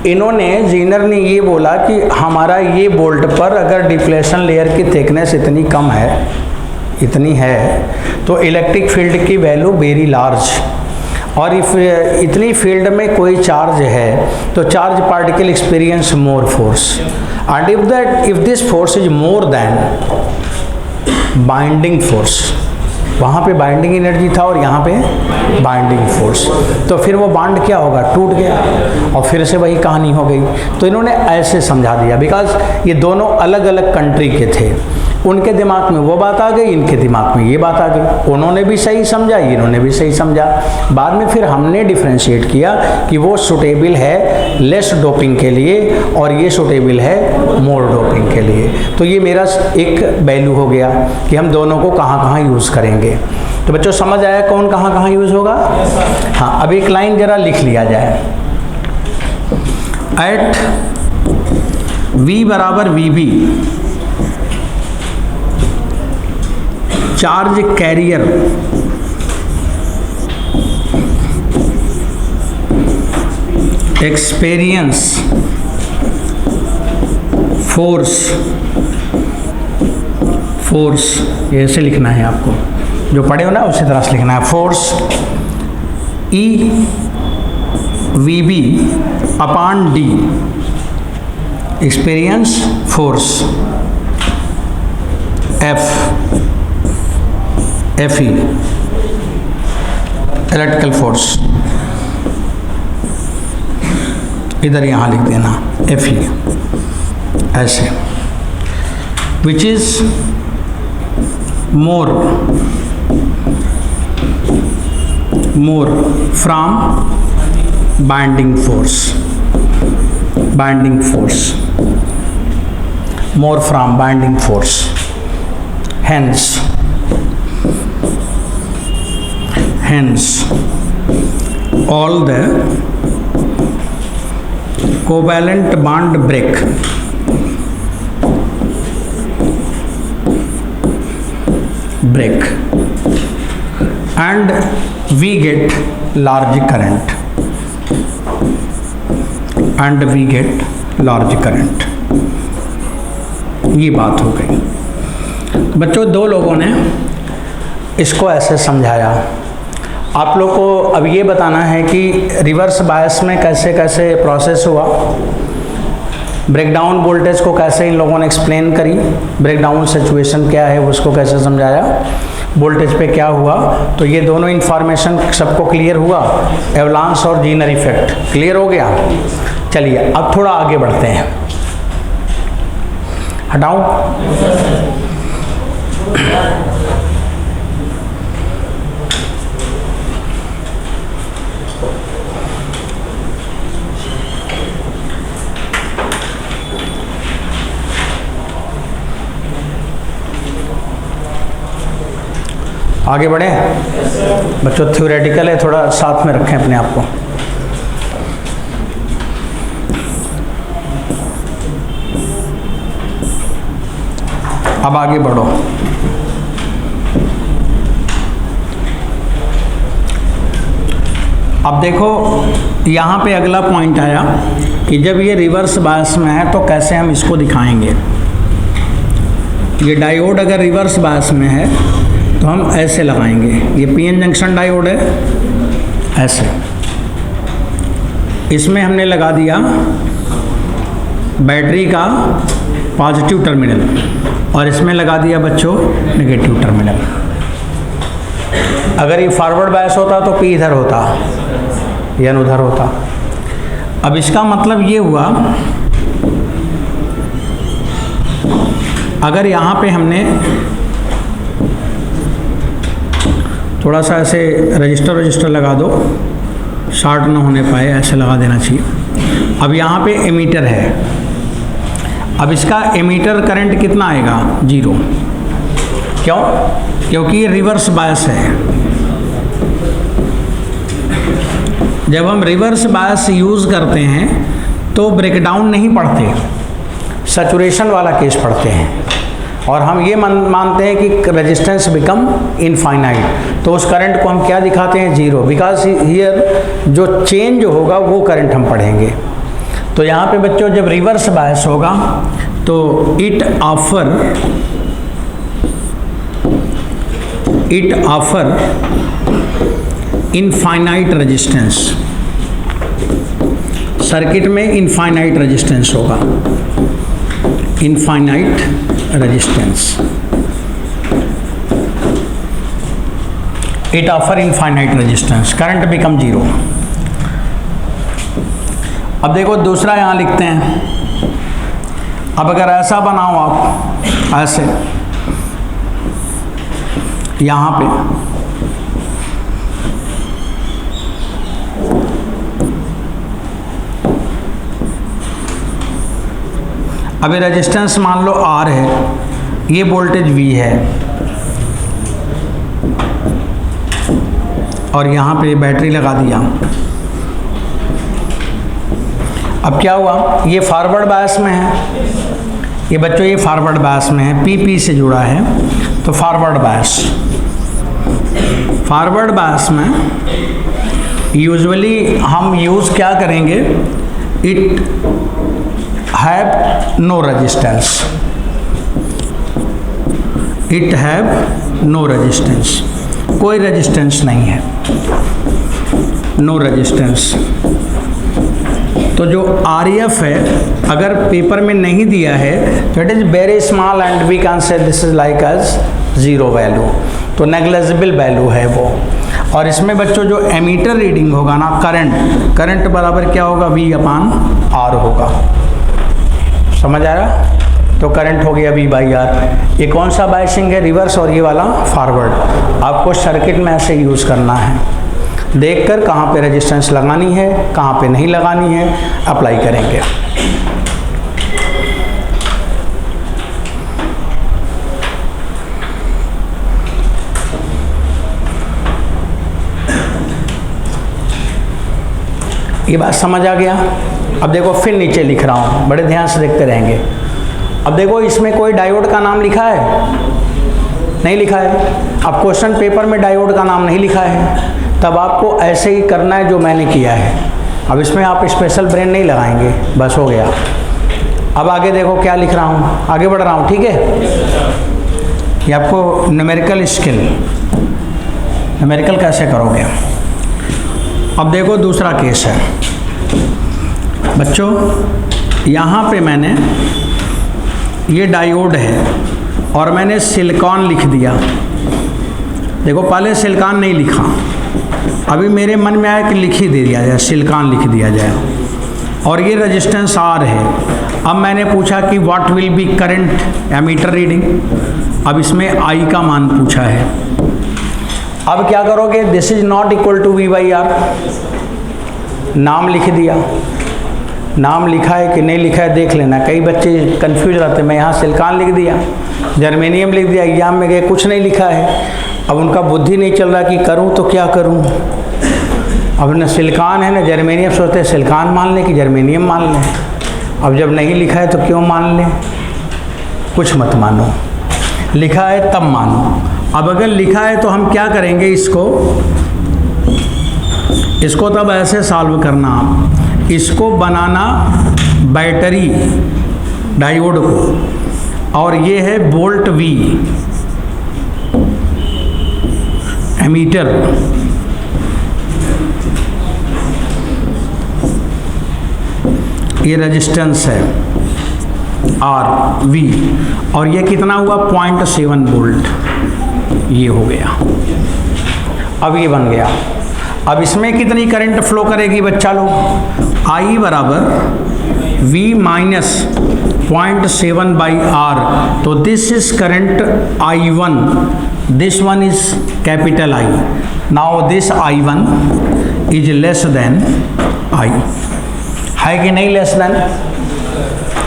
इन्होंने जीनर ने ये बोला कि हमारा ये बोल्ट पर अगर डिप्लेशन लेयर की थिकनेस इतनी कम है, इतनी है, तो इलेक्ट्रिक फील्ड की वैल्यू वेरी लार्ज, और इफ इतनी फील्ड में कोई चार्ज है तो charge particle experience more force, and if this force is more than binding force, वहाँ पे बाइंडिंग एनर्जी था और यहाँ पे बाइंडिंग फोर्स, तो फिर वो बांड क्या होगा, टूट गया और फिर से वही कहानी हो गई। तो इन्होंने ऐसे समझा दिया, बिकॉज ये दोनों अलग अलग कंट्री के थे, उनके दिमाग में वो बात आ गई, इनके दिमाग में ये बात आ गई, उन्होंने भी सही समझा, इन्होंने भी सही समझा। बाद में फिर हमने डिफ्रेंशिएट किया कि वो सूटेबल है लेस डोपिंग के लिए और ये सूटेबल है मोर डोपिंग के लिए। तो ये मेरा एक वैल्यू हो गया कि हम दोनों को कहाँ कहाँ यूज़ करेंगे। तो बच्चों समझ आया कौन कहाँ कहाँ यूज़ होगा? हाँ, अब एक लाइन ज़रा लिख लिया जाए। एट V बराबर VB charge carrier experience force ये ऐसे लिखना है आपको, जो पढ़े हो ना उसी तरह से लिखना है। Force E VB upon D experience force FE electrical force, इधर यहाँ लिख देना FE ऐसे, which is more from binding force, more from binding force, hence all the covalent bond break and we get large current ये बात हो गई। बच्चों दो लोगों ने इसको ऐसे समझाया, आप लोग को अब ये बताना है कि रिवर्स बायस में कैसे कैसे प्रोसेस हुआ, ब्रेकडाउन वोल्टेज को कैसे इन लोगों ने एक्सप्लेन करी, ब्रेकडाउन सिचुएशन क्या है उसको कैसे समझाया, वोल्टेज पे क्या हुआ। तो ये दोनों इन्फॉर्मेशन सबको क्लियर हुआ, एवलांस और जीनर इफेक्ट क्लियर हो गया। चलिए अब थोड़ा आगे बढ़ते हैं, हटाओ। आगे बढ़े बच्चों, थ्योरेटिकल है, थोड़ा साथ में रखें अपने आप को। अब आगे बढ़ो। अब देखो यहाँ पे अगला पॉइंट आया कि जब ये रिवर्स बायस में है तो कैसे हम इसको दिखाएंगे। ये डायोड अगर रिवर्स बायस में है तो हम ऐसे लगाएंगे, ये पीएन जंक्शन डायोड है ऐसे, इसमें हमने लगा दिया बैटरी का पॉजिटिव टर्मिनल और इसमें लगा दिया बच्चों नेगेटिव टर्मिनल। अगर ये फॉरवर्ड बायस होता तो पी इधर होता, एन उधर होता। अब इसका मतलब ये हुआ, अगर यहाँ पे हमने थोड़ा सा ऐसे रजिस्टर लगा दो, शॉर्ट ना होने पाए, ऐसे लगा देना चाहिए। अब यहाँ पे एमीटर है, अब इसका एमीटर करंट कितना आएगा? 0। क्यों? क्योंकि ये रिवर्स बायस है। जब हम रिवर्स बायस यूज़ करते हैं तो ब्रेकडाउन नहीं पढ़ते, सैचुरेशन वाला केस पढ़ते हैं, और हम ये मानते हैं कि रेजिस्टेंस बिकम इनफाइनाइट, तो उस करंट को हम क्या दिखाते हैं? 0, बिकॉज हियर जो चेंज होगा वो करंट हम पढ़ेंगे। तो यहाँ पे बच्चों जब रिवर्स बायस होगा तो it offer infinite resistance, circuit में इनफाइनाइट रेजिस्टेंस होगा, infinite resistance, it offer infinite resistance, current become zero. अब देखो दूसरा यहाँ लिखते हैं, अब अगर ऐसा बनाओ आप, ऐसे यहाँ पे अब ये रेजिस्टेंस मान लो R है, ये वोल्टेज V है, और यहाँ पे बैटरी लगा दिया। अब क्या हुआ, ये फॉरवर्ड बायस में है, ये बच्चों ये फॉरवर्ड बायस में है, PP से जुड़ा है, तो फॉरवर्ड बायस में यूजुअली हम यूज़ क्या करेंगे, it have no resistance, it have no resistance, कोई रेजिस्टेंस नहीं है, नो रेजिस्टेंस। तो जो RF है अगर पेपर में नहीं दिया है तो it is very small and we can say this is like as zero value, तो नेग्लिजिबल वैल्यू है वो। और इसमें बच्चों जो एमीटर रीडिंग होगा ना, करंट बराबर क्या होगा, V/R होगा, समझ आया? तो करंट हो गया V/R। ये कौन सा बायसिंग है, रिवर्स, और ये वाला फॉरवर्ड। आपको सर्किट में ऐसे यूज़ करना है, देखकर कहाँ पे रेजिस्टेंस लगानी है, कहाँ पे नहीं लगानी है, अप्लाई करेंगे। ये बात समझ आ गया? अब देखो फिर नीचे लिख रहा हूँ, बड़े ध्यान से देखते रहेंगे। अब देखो इसमें कोई डायोड का नाम लिखा है, नहीं लिखा है। अब क्वेश्चन पेपर में डायोड का नाम नहीं लिखा है, तब आपको ऐसे ही करना है जो मैंने किया है। अब इसमें आप स्पेशल ब्रेन नहीं लगाएंगे, बस हो गया। अब आगे देखो क्या लिख रहा हूँ, आगे बढ़ रहा हूँ, ठीक है? ये आपको न्यूमेरिकल स्किल, न्यूमेरिकल कैसे करोगे। अब देखो दूसरा केस है बच्चों, यहाँ पे मैंने ये डायोड है और मैंने सिलिकॉन लिख दिया। देखो पहले सिलिकॉन नहीं लिखा, अभी मेरे मन में आया कि लिख ही दे दिया जाए, सिलिकॉन लिख दिया जाए। और ये रेजिस्टेंस R है। अब मैंने पूछा कि what will be current ammeter reading, अब इसमें I का मान पूछा है। अब क्या करोगे, this is not equal to V/R, नाम लिख दिया। नाम लिखा है कि नहीं लिखा है देख लेना, कई बच्चे कंफ्यूज रहते, मैं यहाँ सिलिकॉन लिख दिया, जर्मेनियम लिख दिया, एग्जाम में गए कुछ नहीं लिखा है। अब उनका बुद्धि नहीं चल रहा कि करूं तो क्या करूं। अब न सिलिकॉन है न जर्मेनियम, सोचते सिलिकॉन मान लें कि जर्मेनियम मान लें। अब जब नहीं लिखा है तो क्यों मान लें, कुछ मत मानो, लिखा है तब मानो। अब अगर लिखा है तो हम क्या करेंगे, इसको तब ऐसे सॉल्व करना, इसको बनाना बैटरी डायोड को, और ये है वोल्ट V एमीटर, ये रेजिस्टेंस है RV, और ये कितना हुआ 0.7 वोल्ट, ये हो गया। अब ये बन गया। अब इसमें कितनी करंट फ्लो करेगी बच्चा लोग, I बराबर V माइनस 0.7/R, तो this is current I1, this one is capital I। Now this I1 is less than I, है कि नहीं लेस देन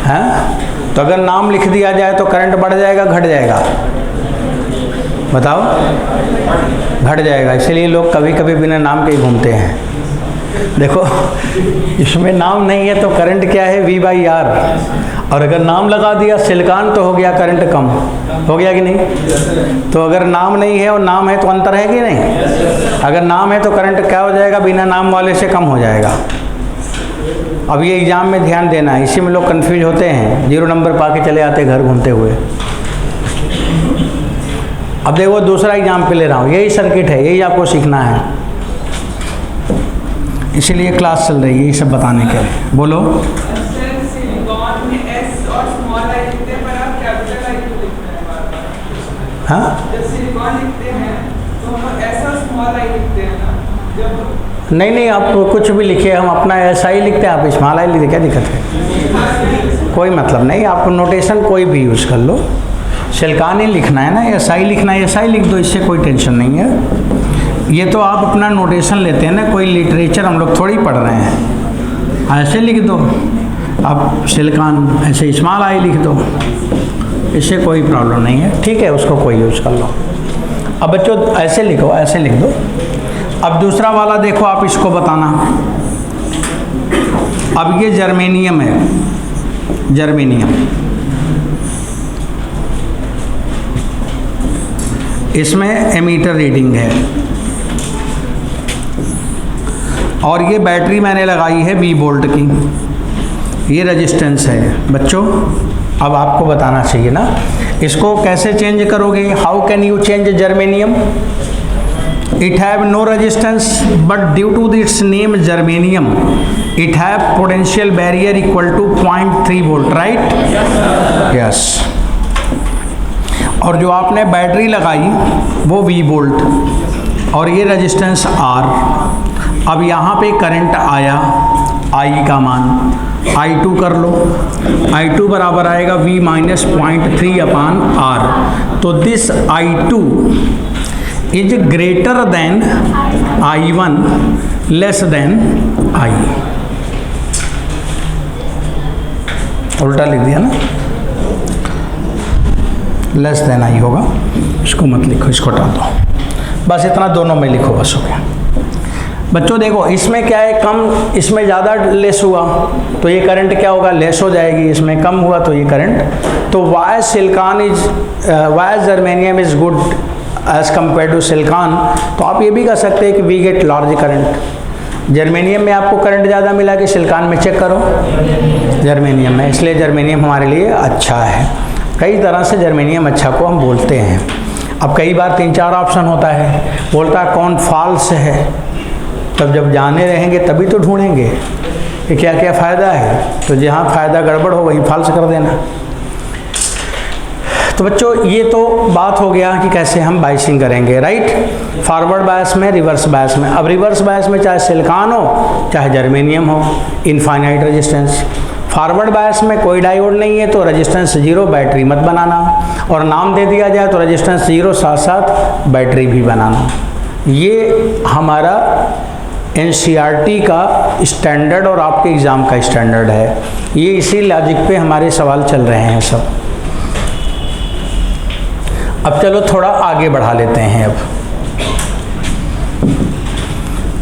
है? तो अगर नाम लिख दिया जाए तो करंट बढ़ जाएगा घट जाएगा, बताओ? घट जाएगा। इसलिए लोग कभी कभी बिना नाम के ही घूमते हैं। देखो इसमें नाम नहीं है तो करंट क्या है, V/R, और अगर नाम लगा दिया सिलिकॉन तो हो गया करंट कम, हो गया कि नहीं? तो अगर नाम नहीं है और नाम है तो अंतर है कि नहीं? अगर नाम है तो करंट क्या हो जाएगा, बिना नाम वाले से कम हो जाएगा। अब ये एग्ज़ाम में ध्यान देना है, इसी में लोग कंफ्यूज होते हैं, 0 नंबर पा के चले आते घर घूमते हुए। अब देखो दूसरा एग्जाम्पल ले रहा हूँ, यही सर्किट है, यही आपको सीखना है, इसीलिए क्लास चल रही है ये सब बताने के लिए। बोलो। हाँ नहीं आप कुछ भी लिखिए, हम अपना ऐसा ही लिखते हैं, आप स्मॉल आई लिखते, क्या दिक्कत है? कोई मतलब नहीं, आप नोटेशन कोई भी यूज़ कर लो, सिलिकॉन ही लिखना है ना, ऐसा ही लिखना है, ऐसा ही लिख दो, इससे कोई टेंशन नहीं है। ये तो आप अपना नोटेशन लेते हैं ना, कोई लिटरेचर हम लोग थोड़ी पढ़ रहे हैं, ऐसे लिख दो, आप सिलिकॉन ऐसे स्मॉल आई लिख दो, इससे कोई प्रॉब्लम नहीं है, ठीक है, उसको कोई यूज़ कर लो। अब बच्चों ऐसे लिखो, ऐसे लिख दो। अब दूसरा वाला देखो, आप इसको बताना। अब ये जर्मेनियम है, जर्मेनियम, इसमें एमीटर रीडिंग है, और ये बैटरी मैंने लगाई है 20 वोल्ट की, ये रेजिस्टेंस है। बच्चों अब आपको बताना चाहिए ना, इसको कैसे चेंज करोगे? How can you change germanium? It have no resistance, but due to its name germanium, it have potential barrier equal to 0.3 volt, right? Yes. और जो आपने बैटरी लगाई वो 20 वोल्ट और ये रेजिस्टेंस R। अब यहाँ पे करंट आया, I का मान I2 कर लो, I2 बराबर आएगा V माइनस 0.3 अपान R। तो this I2 is greater than I1 less than I। उल्टा लिख दिया ना, लेस देन I होगा, इसको मत लिखो, इसको हटा दो, बस इतना दोनों में लिखो, बस हो गया। बच्चों देखो इसमें क्या है, कम, इसमें ज़्यादा लेस हुआ तो ये करंट क्या होगा, लेस हो जाएगी, इसमें कम हुआ तो ये करंट। तो why silicon is, why germanium is good as compare to silicon, तो आप ये भी कह सकते हैं कि we get large current. Germanium में आपको करंट ज़्यादा मिला कि सिलिकॉन में? चेक करो, जर्मेनियम में, इसलिए जर्मेनियम हमारे लिए अच्छा है। कई तरह से जर्मेनियम अच्छा को हम बोलते हैं। अब कई बार 3-4 ऑप्शन होता है, बोलता है कौन फॉल्स है, तब जब जाने रहेंगे तभी तो ढूंढेंगे कि क्या क्या फ़ायदा है, तो जहाँ फ़ायदा गड़बड़ हो वहीं फॉल्स कर देना। तो बच्चों ये तो बात हो गया कि कैसे हम बायसिंग करेंगे, राइट? फॉरवर्ड बायस में, रिवर्स बायस में। अब रिवर्स बायस में चाहे सिलिकॉन हो चाहे जर्मेनियम हो, इनफाइनाइट रेजिस्टेंस। फॉरवर्ड बायस में कोई डायोड नहीं है तो रेजिस्टेंस 0, बैटरी मत बनाना, और नाम दे दिया जाए तो रेजिस्टेंस 0 साथ साथ बैटरी भी बनाना। ये हमारा NCERT का स्टैंडर्ड और आपके एग्ज़ाम का स्टैंडर्ड है। ये इसी लॉजिक पे हमारे सवाल चल रहे हैं सब। अब चलो थोड़ा आगे बढ़ा लेते हैं।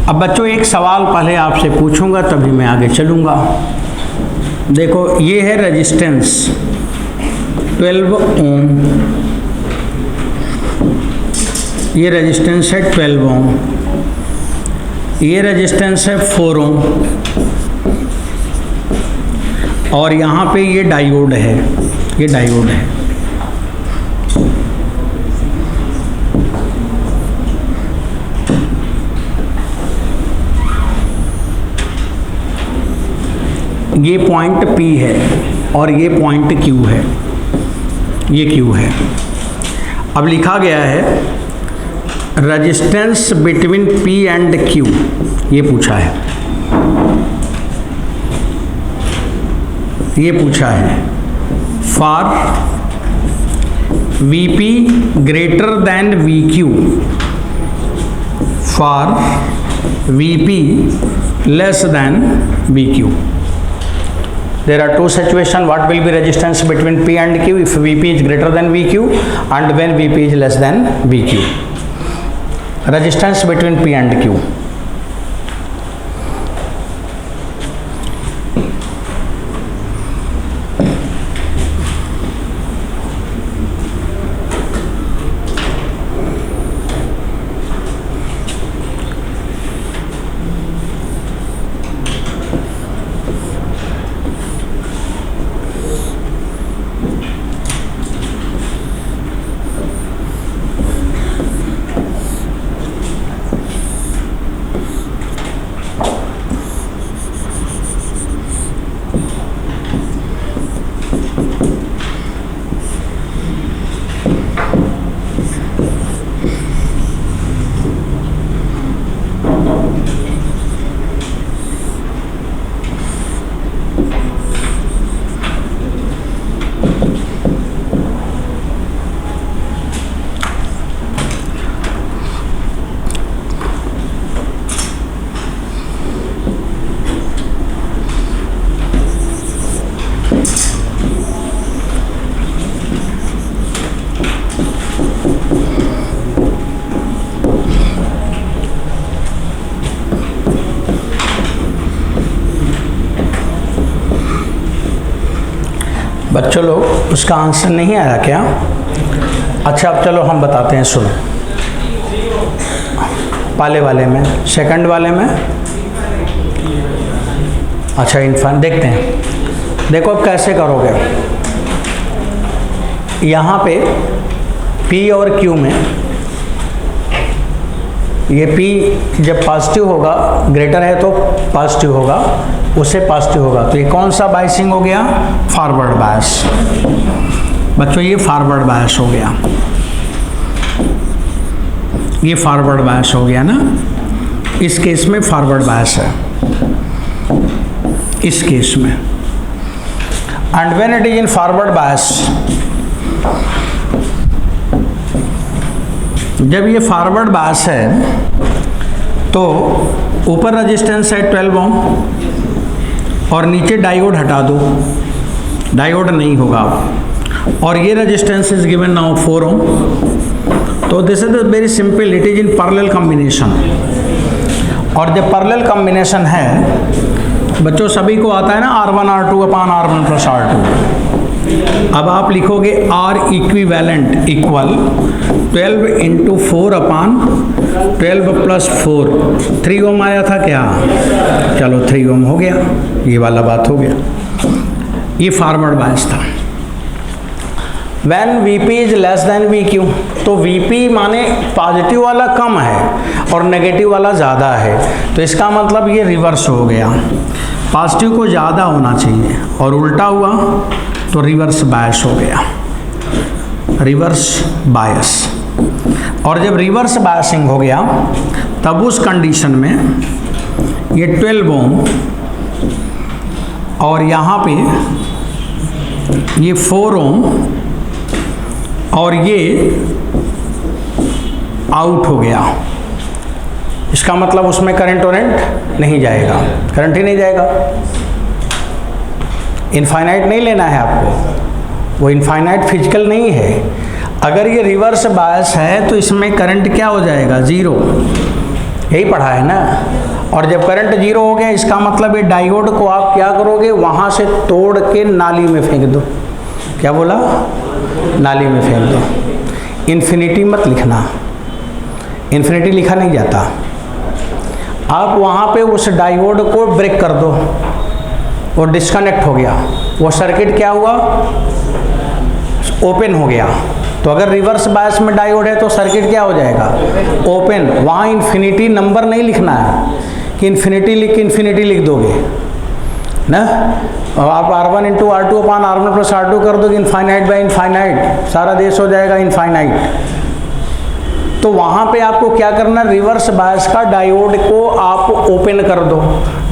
अब बच्चों एक सवाल पहले आपसे पूछूंगा तभी मैं आगे चलूंगा। देखो ये है रेजिस्टेंस 12 ओम, ये रेजिस्टेंस है 12 ओम, ये रेजिस्टेंस है 4 ओम, और यहाँ पे ये डायोड है, ये डायोड है। ये पॉइंट P है और ये पॉइंट Q है, ये Q है। अब लिखा गया है resistance between P and Q, ये पूछा है, ये पूछा है for VP greater than VQ, for VP less than VQ। There are two situations. What will be resistance between P and Q if VP is greater than VQ and when VP is less than VQ? Resistance between P and Q. बच्चों लोग उसका answer नहीं आया क्या? अच्छा अब चलो हम बताते हैं, सुनो। पहले वाले में, सेकंड वाले में, अच्छा इनफाइन देखते हैं। देखो अब कैसे करोगे। यहाँ पे P और Q में ये P जब पॉजिटिव होगा, ग्रेटर है तो पॉजिटिव होगा, उससे पॉजिटिव होगा, तो ये कौन सा बायसिंग हो गया? Forward bias. बच्चों ये फॉरवर्ड बायस हो गया, ये फॉरवर्ड बायस हो गया ना। इस केस में फॉरवर्ड बायस है, इस केस में। And when it is in forward बायस, जब ये फॉरवर्ड बायस है तो ऊपर रेजिस्टेंस है 12 ओम और नीचे डायोड हटा दो, डायोड नहीं होगा, और ये रेजिस्टेंस इज गिवन नाउ 4 ओम। तो this is very simple, it is in parallel combination. और जब पैरेलल कॉम्बिनेशन है बच्चों, सभी को आता है ना R1 R2 अपान R1 प्लस R2। अब आप लिखोगे R इक्विवेलेंट इक्वल 12 इंटू 4 अपान 12 प्लस 4, 3 ओम आया था क्या? चलो 3 ओम हो गया, ये वाला बात हो गया। ये फॉरवर्ड बायस था। When Vp is less than Vq, तो Vp माने पॉजिटिव वाला कम है और नेगेटिव वाला ज़्यादा है, तो इसका मतलब ये रिवर्स हो गया, पॉजिटिव को ज़्यादा होना चाहिए और उल्टा हुआ तो रिवर्स बायस हो गया, रिवर्स बायस। और जब रिवर्स बायसिंग हो गया तब उस कंडीशन में ये 12 ओम और यहाँ पे ये 4 ओम और ये आउट हो गया। इसका मतलब उसमें करंट वरेंट नहीं जाएगा, करंट ही नहीं जाएगा। इनफाइनाइट नहीं लेना है आपको, वो इनफाइनाइट फिजिकल नहीं है। अगर ये रिवर्स बायस है तो इसमें करंट क्या हो जाएगा? ज़ीरो। यही पढ़ा है ना। और जब करंट जीरो हो गया इसका मतलब ये डायोड को आप क्या करोगे? वहाँ से तोड़ के नाली में फेंक दो। क्या बोला? नाली में फेंक दो। इन्फिनिटी मत लिखना, इन्फिनिटी लिखा नहीं जाता। आप वहाँ पे उस डायोड को ब्रेक कर दो, वो डिस्कनेक्ट हो गया, वो सर्किट क्या हुआ? ओपन हो गया। तो अगर रिवर्स बायस में डायोड है तो सर्किट क्या हो जाएगा? ओपन। वहाँ इन्फिनिटी नंबर नहीं लिखना है कि इन्फिनिटी लिख के इन्फिनिटी लिख दोगे ना। और आप R1 इंटू R2 अपान R1 प्लस R2 कर दोगे, इनफाइनाइट बाई इनफाइनाइट, सारा देश हो जाएगा इनफाइनाइट। तो वहाँ पे आपको क्या करना? रिवर्स बायस का डायोड को आप ओपन कर दो,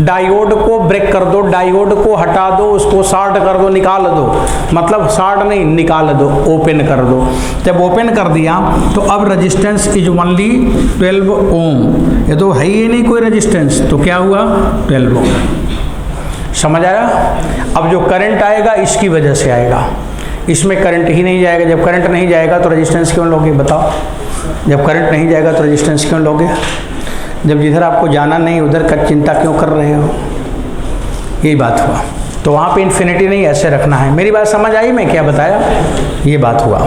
डायोड को ब्रेक कर दो, डायोड को हटा दो, उसको शॉर्ट कर दो, निकाल दो। मतलब शॉर्ट नहीं, निकाल दो, ओपन कर दो। जब ओपन कर दिया तो अब रेजिस्टेंस इज ओनली 12 ओम। ये तो है ही नहीं कोई रेजिस्टेंस, तो क्या हुआ? 12 ओम। समझ आया? अब जो करंट आएगा इसकी वजह से आएगा, इसमें करंट ही नहीं जाएगा। जब करंट नहीं जाएगा तो रेजिस्टेंस क्यों लोगे? बताओ। जब करंट नहीं जाएगा तो रेजिस्टेंस क्यों लोगे? जब जिधर आपको जाना नहीं उधर का चिंता क्यों कर रहे हो? यही बात हुआ। तो वहाँ पे इन्फिनिटी नहीं, ऐसे रखना है। मेरी बात समझ आई? मैं क्या बताया? ये बात हुआ।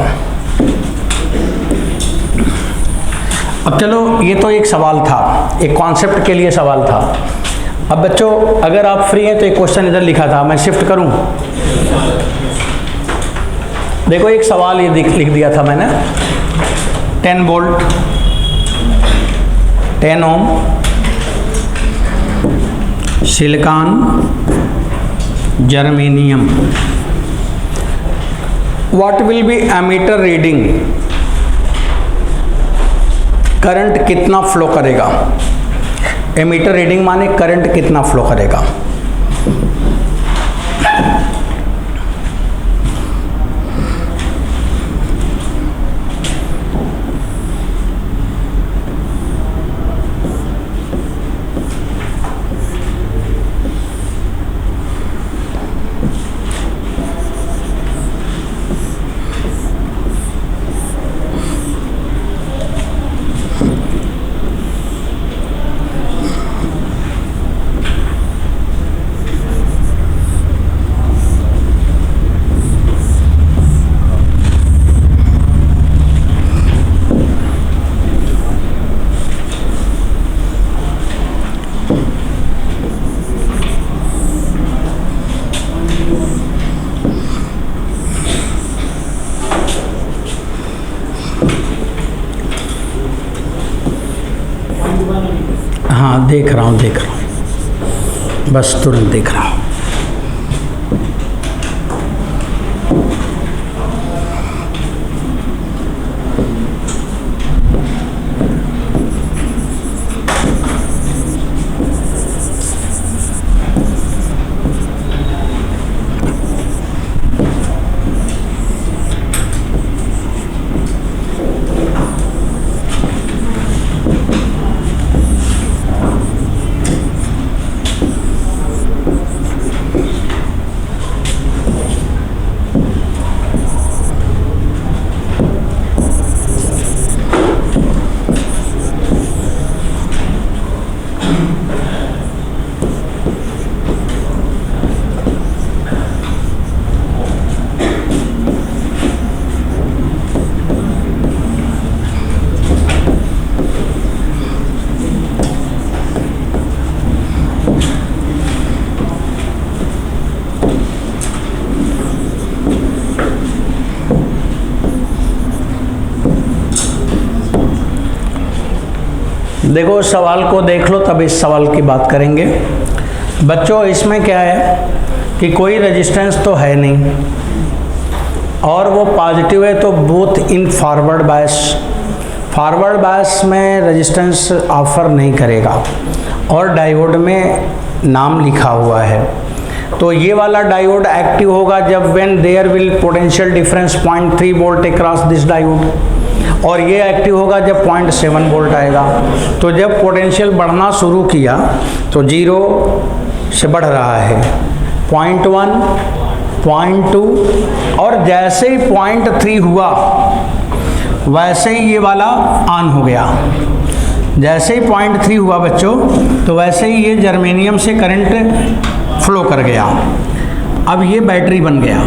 अब चलो, ये तो एक सवाल था, एक कॉन्सेप्ट के लिए सवाल था। अब बच्चों अगर आप फ्री हैं तो एक क्वेश्चन इधर लिखा था, मैं शिफ्ट करूं। देखो एक सवाल ये लिख दिया था मैंने। 10 volt 10 ohm silicon germanium, what will be ammeter reading? Current कितना फ्लो करेगा? एमीटर रीडिंग माने करंट कितना फ्लो करेगा? देख रहा हूँ, बस तुरंत देख रहा हूँ। देखो इस सवाल को देख लो, तब इस सवाल की बात करेंगे। बच्चों इसमें क्या है कि कोई रेजिस्टेंस तो है नहीं और वो पॉजिटिव है, तो बोथ इन फॉरवर्ड बायस में रेजिस्टेंस ऑफर नहीं करेगा और डायोड में नाम लिखा हुआ है। तो ये वाला डायोड एक्टिव होगा जब when there will potential difference 0.3 volt across this diode, और ये एक्टिव होगा जब 0.7 वोल्ट आएगा। तो जब पोटेंशियल बढ़ना शुरू किया तो 0 से बढ़ रहा है 0.1, 0.2 और जैसे ही 0.3 हुआ वैसे ही ये वाला ऑन हो गया। जैसे ही 0.3 हुआ बच्चों, तो वैसे ही ये जर्मेनियम से करंट फ्लो कर गया। अब ये बैटरी बन गया,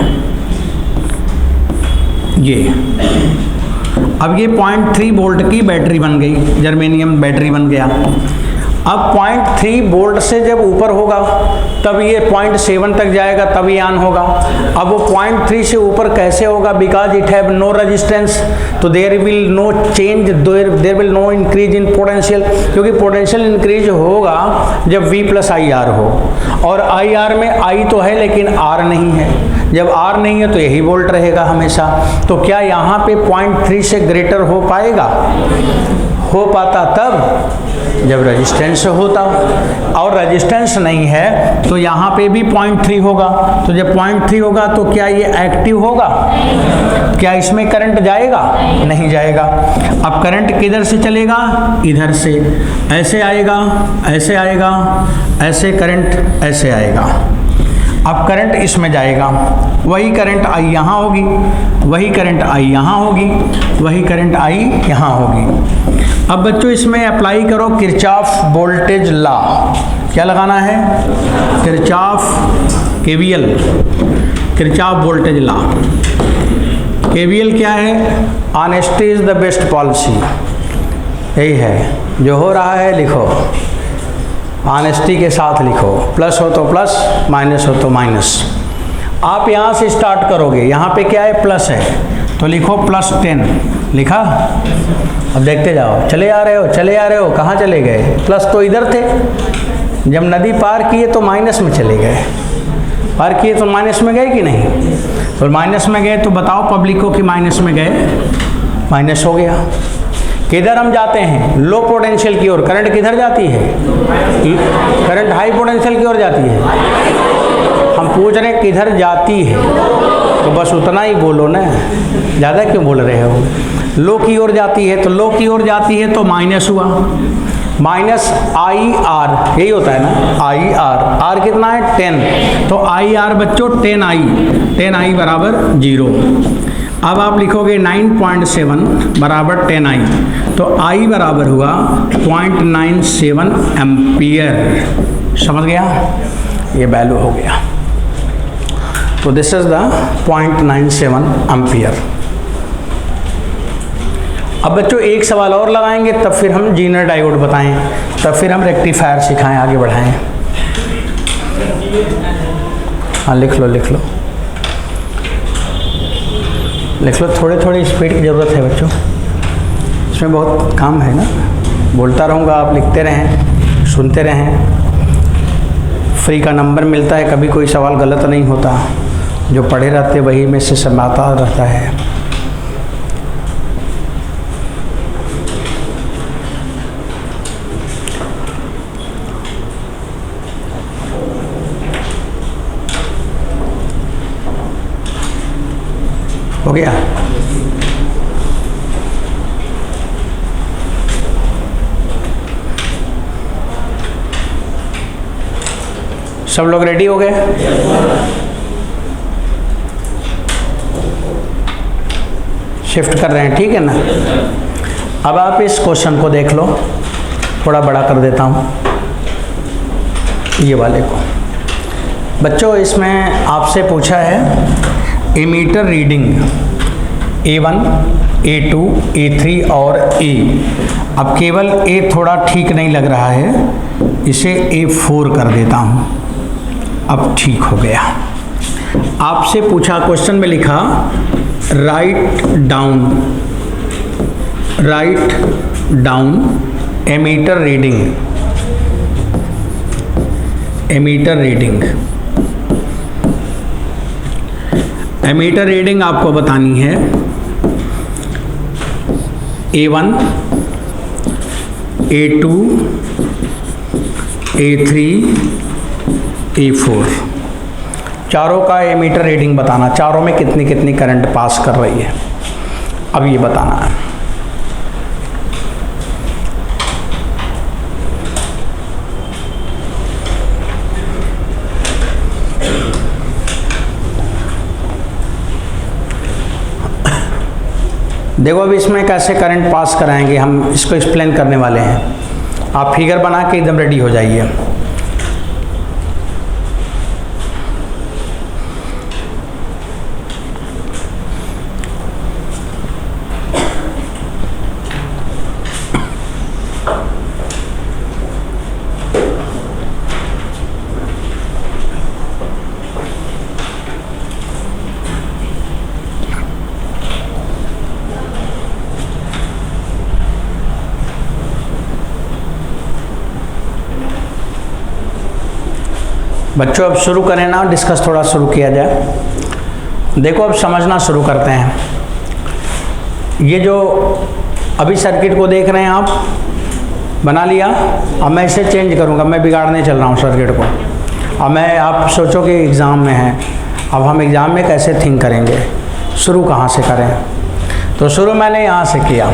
अब ये 0.3 वोल्ट की बैटरी बन गई, जर्मेनियम बैटरी बन गया। अब 0.3 वोल्ट से जब ऊपर होगा तब ये 0.7 तक जाएगा, तब ये ऑन होगा। अब वो 0.3 से ऊपर कैसे होगा? Because it have no resistance, तो there will no change, there will no increase in potential, क्योंकि पोटेंशियल इंक्रीज होगा जब V प्लस आई आर हो, और आई आर में I तो है लेकिन R नहीं है। जब R नहीं है तो यही वोल्ट रहेगा हमेशा। तो क्या यहाँ पे 0.3 से ग्रेटर हो पाएगा? हो पाता तब जब रेजिस्टेंस होता, और रेजिस्टेंस नहीं है तो यहाँ पे भी 0.3 होगा। तो जब 0.3 होगा तो क्या ये एक्टिव होगा? क्या इसमें करंट जाएगा? नहीं जाएगा। अब करंट किधर से चलेगा? इधर से, ऐसे आएगा, ऐसे आएगा, ऐसे करंट ऐसे आएगा। अब करंट इसमें जाएगा, वही करंट आई यहाँ होगी, वही करंट आई यहाँ होगी, वही करंट आई यहाँ होगी। अब बच्चों इसमें अप्लाई करो किरचॉफ वोल्टेज लॉ। क्या लगाना है? Kirchhoff KVL, Kirchhoff voltage law. KVL क्या है? Honesty is the best policy. यही है, जो हो रहा है लिखो, ऑनेस्टी के साथ लिखो, प्लस हो तो प्लस, माइनस हो तो माइनस। आप यहाँ से स्टार्ट करोगे, यहाँ पे क्या है? प्लस है, तो लिखो +10, लिखा। अब देखते जाओ, चले आ रहे हो, कहाँ चले गए? प्लस तो इधर थे, जब नदी पार किए तो माइनस में चले गए, पार किए तो माइनस में गए कि नहीं? तो माइनस में गए तो बताओ पब्लिक को कि माइनस में गए, माइनस हो गया। किधर हम जाते हैं? लो पोटेंशियल की ओर। करंट किधर जाती है? करंट हाई पोटेंशियल की ओर जाती है। हम पूछ रहे हैं किधर जाती है, तो बस उतना ही बोलो ना, ज़्यादा क्यों बोल रहे हो? लो की ओर जाती है, तो लो की ओर जाती है तो माइनस हुआ, माइनस IR, यही होता है ना, IR। R कितना है? 10, तो IR बच्चों 10I बराबर 0। अब आप लिखोगे 9.7 बराबर 10I, तो I बराबर हुआ 0.97 एम्पियर। समझ गया? ये वैल्यू हो गया। तो दिस इज द 0.97 एम्पियर। अब बच्चों एक सवाल और लगाएंगे, तब फिर हम जीनर डायोड बताएं, तब फिर हम रेक्टिफायर सिखाएं, आगे बढ़ाएं। हाँ लिख लो, थोड़े थोड़े स्पीड की ज़रूरत है बच्चों, इसमें बहुत काम है ना। बोलता रहूँगा, आप लिखते रहें। सुनते रहें, फ्री का नंबर मिलता है, कभी कोई सवाल गलत नहीं होता, जो पढ़े रहते वही में से समाता रहता है। हो गया? सब लोग रेडी हो गए? शिफ्ट कर रहे हैं, ठीक है ना? अब आप इस क्वेश्चन को देख लो, थोड़ा बड़ा कर देता हूँ ये वाले को। बच्चों इसमें आपसे पूछा है ammeter reading A1, A2, A3 और A। अब केवल A थोड़ा ठीक नहीं लग रहा है, इसे A4 कर देता हूँ। अब ठीक हो गया। आपसे पूछा, क्वेश्चन में लिखा राइट डाउन एमीटर रीडिंग आपको बतानी है A1, A2, A3, A4 चारों का एमीटर रीडिंग बताना, चारों में कितनी कितनी करंट पास कर रही है, अब ये बताना है। देखो अब इसमें कैसे करंट पास कराएंगे हम, इसको एक्सप्लेन करने वाले हैं। आप फिगर बना के एकदम रेडी हो जाइए। बच्चों अब शुरू करें ना, डिस्कस थोड़ा शुरू किया जाए। देखो अब समझना शुरू करते हैं। ये जो अभी सर्किट को देख रहे हैं आप, बना लिया। अब मैं इसे चेंज करूँगा, मैं बिगाड़ने चल रहा हूँ सर्किट को। अब मैं, आप सोचो कि एग्ज़ाम में है, अब हम एग्ज़ाम में कैसे थिंक करेंगे, शुरू कहाँ से करें। तो शुरू मैंने यहाँ से किया,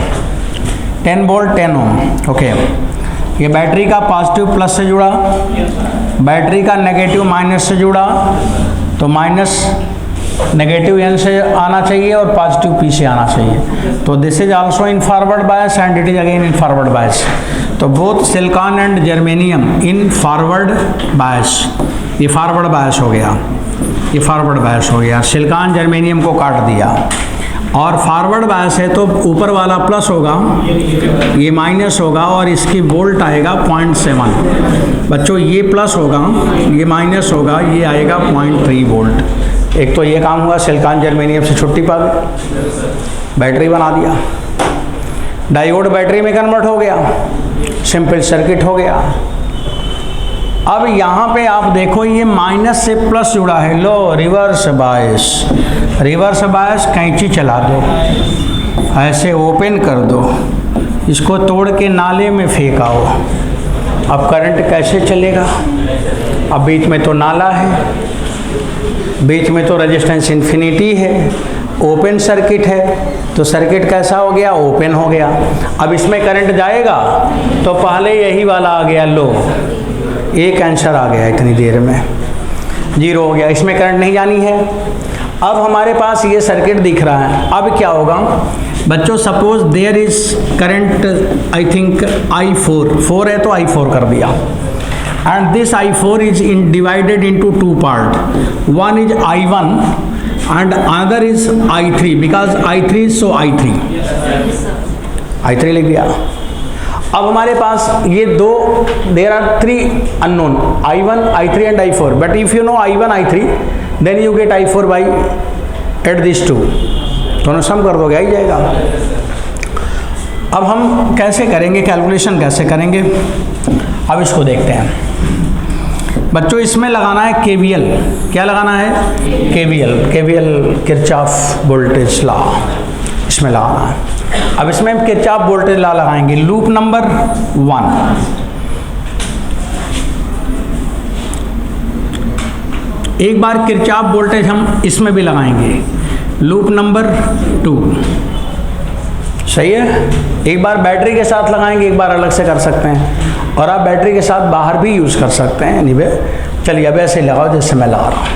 10 वोल्ट 10 ओम। ओके, ये बैटरी का पॉजिटिव प्लस से जुड़ा, बैटरी का नेगेटिव माइनस से जुड़ा, तो माइनस नेगेटिव एन से आना चाहिए और पॉजिटिव पी से आना चाहिए। तो this is also in forward bias and it is again in forward bias. तो both silicon and germanium in forward bias. ये फॉरवर्ड बायस हो गया, ये फॉरवर्ड बायस हो गया। सिलिकॉन जर्मेनियम को काट दिया, और फॉरवर्ड बायस है तो ऊपर वाला प्लस होगा, ये माइनस होगा, और इसकी वोल्ट आएगा 0.7। बच्चों ये प्लस होगा, ये माइनस होगा, ये आएगा 0.3 वोल्ट। एक तो ये काम हुआ, सिलिकॉन जर्मेनियम से छुट्टी पा गई, बैटरी बना दिया, डायोड बैटरी में कन्वर्ट हो गया, सिंपल सर्किट हो गया। अब यहाँ पे आप देखो ये माइनस से प्लस जुड़ा है, लो रिवर्स बायस। रिवर्स बायस कैंची चला दो, ऐसे ओपन कर दो, इसको तोड़ के नाले में फेंक आओ। अब करंट कैसे चलेगा? अब बीच में तो नाला है, बीच में तो रेजिस्टेंस इन्फिनिटी है, ओपन सर्किट है, तो सर्किट कैसा हो गया? ओपन हो गया। अब इसमें करंट जाएगा तो पहले यही वाला आ गया लो, एक आंसर आ गया, इतनी देर में 0 हो गया, इसमें करंट नहीं जानी है। अब हमारे पास ये सर्किट दिख रहा है। अब क्या होगा बच्चों, suppose there is current I think I4, 4 है तो I4 कर दिया, and this I4 is in divided into 2 part, one is I1 and another is I3, because I3 is so I3 लिख दिया। अब हमारे पास ये दो, there are 3 unknown, I1, I3 and I4, but if you know I1, I3 then you get I4 by add these 2, दोनों सम कर दोगे, आ ही जाएगा। अब हम कैसे करेंगे कैलकुलेशन, कैसे करेंगे? अब इसको देखते हैं बच्चों, इसमें लगाना है केवीएल। क्या लगाना है? केवीएल किरचॉफ वोल्टेज लॉ इसमें लगाना है। अब इसमें हम किरचॉफ वोल्टेज लॉ लगाएंगे। लूप नंबर 1, एक बार किरचॉफ वोल्टेज हम इसमें भी लगाएंगे। लूप नंबर 2, सही है। एक बार बैटरी के साथ लगाएंगे, एक बार अलग से कर सकते हैं, और आप बैटरी के साथ बाहर भी यूज़ कर सकते हैं। निभे चलिए अब ऐसे लगाओ जैसे मैं लगा रहा हूँ।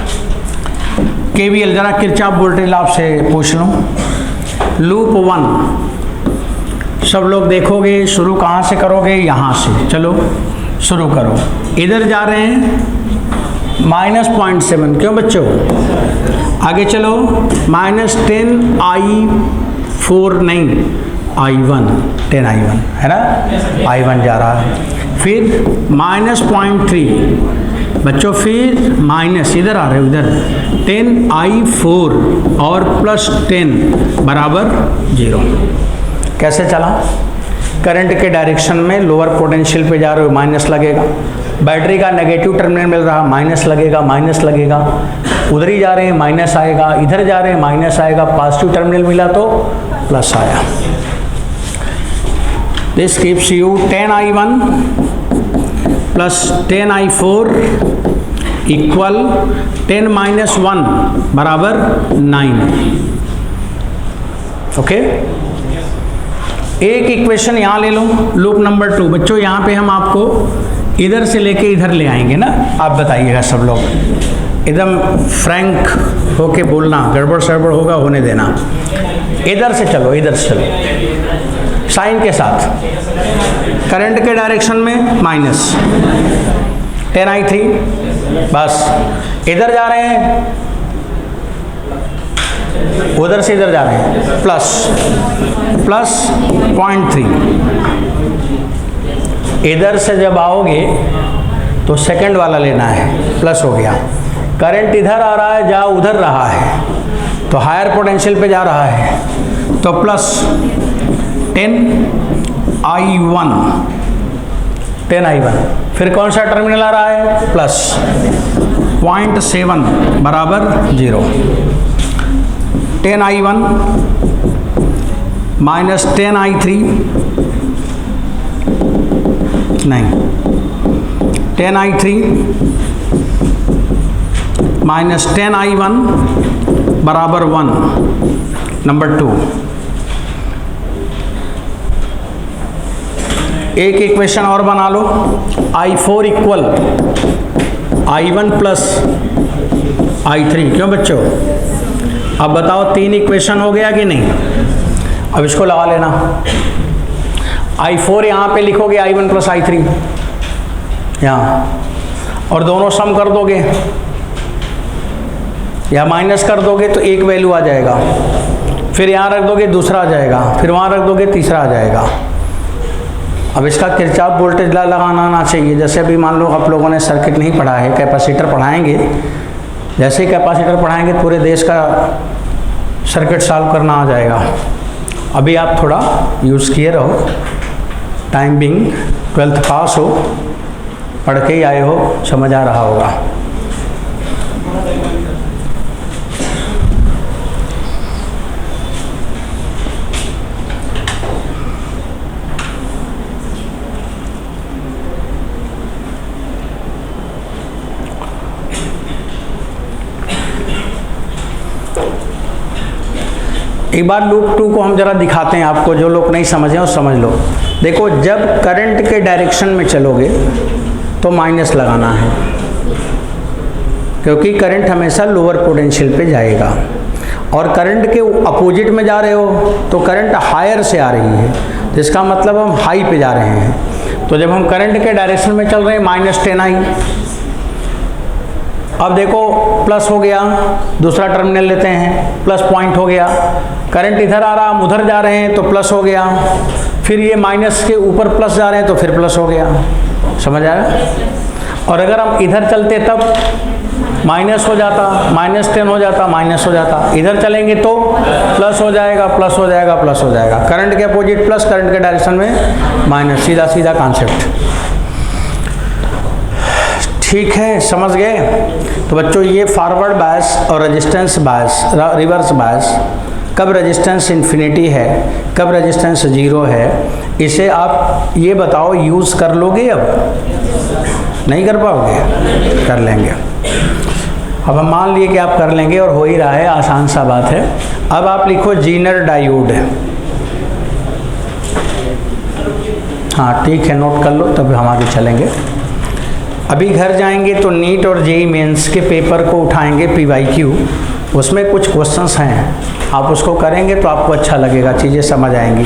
केवीएल जरा किरचॉफ वोल्टेज लॉ से पूछ लूँ। लूप 1, सब लोग देखोगे, शुरू कहाँ से करोगे? यहाँ से। चलो शुरू करो। इधर जा रहे हैं -0.7, क्यों बच्चों? आगे चलो -10i4 नहीं i1, 10i1 है ना, i1 जा रहा है। फिर -0.3 बच्चों, फिर माइनस, इधर आ रहे हो, इधर 10i4 और +10 बराबर 0। कैसे चला? करंट के डायरेक्शन में लोअर पोटेंशियल पे जा रहे हो, माइनस लगेगा। बैटरी का नेगेटिव टर्मिनल मिल रहा, माइनस लगेगा, माइनस लगेगा। उधर ही जा रहे हैं, माइनस आएगा। इधर जा रहे हैं, माइनस आएगा। पॉजिटिव टर्मिनल मिला तो प्लस आया। This gives you 10i1 plus 10i4 equal 10 - 1 बराबर 9। ओके, एक इक्वेशन यहाँ ले लो, लूप नंबर 2। बच्चों यहाँ पे हम आपको इधर से लेके इधर ले आएंगे ना, आप बताइएगा सब लोग, एकदम फ्रैंक होके बोलना, गड़बड़ सड़बड़ होगा होने देना। इधर से चलो, इधर से चलो, साइन के साथ। करंट के डायरेक्शन में माइनस 10i3, बस इधर जा रहे हैं, उधर से इधर जा रहे हैं, प्लस 0.3। इधर से जब आओगे तो सेकंड वाला लेना है, प्लस हो गया। करंट इधर आ रहा है, जहाँ उधर रहा है तो हायर पोटेंशियल पे जा रहा है, तो प्लस 10i1, 10i1। फिर कौन सा टर्मिनल आ रहा है? प्लस 0.7 बराबर 0। 10i1 माइनस 10i3 नहीं, 10i3 माइनस 10i1 बराबर 1। नंबर 2, एक इक्वेशन और बना लो। i4 equal i1 plus i3, क्यों बच्चों? अब बताओ 3 इक्वेशन हो गया कि नहीं? अब इसको लगा लेना। i4 यहाँ पे लिखोगे, i1 प्लस i3 यहाँ, और दोनों सम कर दोगे या माइनस कर दोगे तो एक वैल्यू आ जाएगा। फिर यहाँ रख दोगे, दूसरा आ जाएगा। फिर वहाँ रख दोगे, तीसरा आ जाएगा। अब इसका किरचॉफ वोल्टेज लॉ लगाना आना चाहिए। जैसे अभी मान लो आप लोगों ने सर्किट नहीं पढ़ा है, कैपेसिटर पढ़ाएंगे। जैसे ही कैपेसिटर पढ़ाएंगे पूरे देश का सर्किट सॉल्व करना आ जाएगा। अभी आप थोड़ा यूज़ किए रहो, टाइम बिंग 12th पास हो, पढ़ के ही आए हो, समझ आ रहा होगा। एक बार लूप 2 को हम जरा दिखाते हैं आपको, जो लोग नहीं समझे वो समझ लो। देखो, जब करंट के डायरेक्शन में चलोगे तो माइनस लगाना है, क्योंकि करंट हमेशा लोअर पोटेंशियल पे जाएगा। और करंट के अपोजिट में जा रहे हो तो करंट हायर से आ रही है, जिसका मतलब हम हाई पे जा रहे हैं। तो जब हम करंट के डायरेक्शन में चल रहे हैं -10i, अब देखो प्लस हो गया, दूसरा टर्मिनल लेते हैं, प्लस पॉइंट हो गया। करंट इधर आ रहा, हम उधर जा रहे हैं तो प्लस हो गया। फिर ये माइनस के ऊपर प्लस जा रहे हैं तो फिर प्लस हो गया। समझ आया? और अगर हम इधर चलते तब माइनस हो जाता, -10 हो जाता, माइनस हो जाता। इधर चलेंगे तो प्लस हो जाएगा, प्लस हो जाएगा, प्लस हो जाएगा। करंट के अपोजिट प्लस, करंट के डायरेक्शन में माइनस, सीधा सीधा कॉन्सेप्ट। ठीक है, समझ गए। तो बच्चों ये फॉरवर्ड बायस और रेजिस्टेंस बायस, रिवर्स बायस, कब रेजिस्टेंस इन्फिनिटी है, कब रेजिस्टेंस ज़ीरो है, इसे आप ये बताओ यूज़ कर लोगे? अब नहीं कर पाओगे? कर लेंगे। अब हम मान लिए कि आप कर लेंगे और हो ही रहा है, आसान सा बात है। अब आप लिखो जीनर डायोड। हाँ ठीक है, नोट कर लो, तब हम आगे चलेंगे। अभी घर जाएंगे तो नीट और जेईई मेंस के पेपर को उठाएंगे, PYQ, उसमें कुछ क्वेश्चंस हैं, आप उसको करेंगे तो आपको अच्छा लगेगा, चीज़ें समझ आएंगी।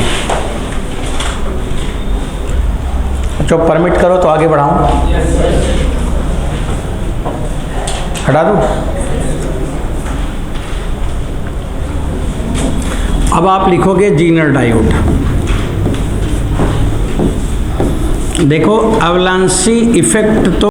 जो परमिट करो तो आगे बढ़ाऊँ, हटा दूँ? अब आप लिखोगे जीनर डायोड। देखो अवलांसी इफेक्ट तो